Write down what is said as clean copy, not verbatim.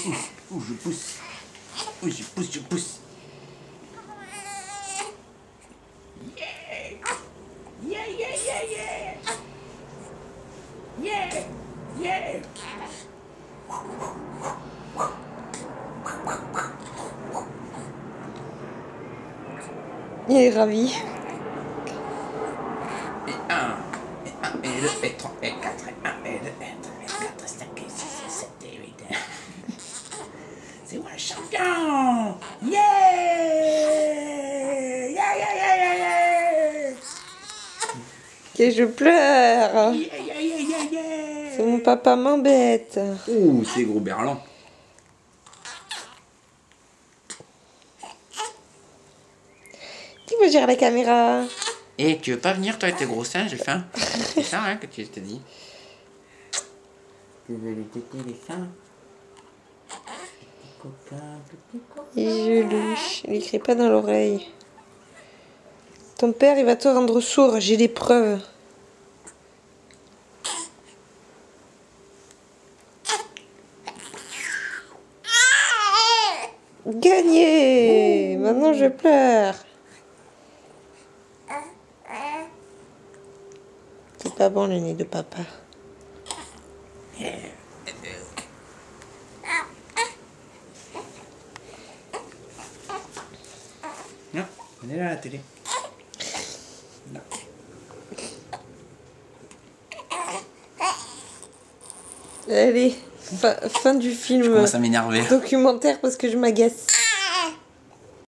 Ouh, je pousse. Ouh, je pousse, je pousse. Yeah. Yeah, yeah, yeah, yeah. Yeah, yeah. Il est ravi. Et 1, et 2, et 3, et 4, et 1, et 2, et 3, et 4, et 5, et 6, et 7, et 8. C'est moi le champion! Yeah! Yeah, yeah, yeah, yeah, yeah! Que je pleure. Yeah, yeah, yeah, yeah, yeah! C'est mon papa m'embête. Ouh, c'est gros berlan. Qui veut gérer la caméra? Et tu veux pas venir toi avec tes gros seins, j'ai faim. C'est ça hein, que tu t'es dit. Tu veux les téter les seins? Petit coquin, petit coquin. Il est louche, il écrit pas dans l'oreille. Ton père, il va te rendre sourd, j'ai des preuves. Gagné! Maintenant je pleure. C'est pas bon le nez de papa. Non, on est là à la télé. Non. Allez, fin du film. Je commence à m'énerver. Documentaire parce que je m'agace.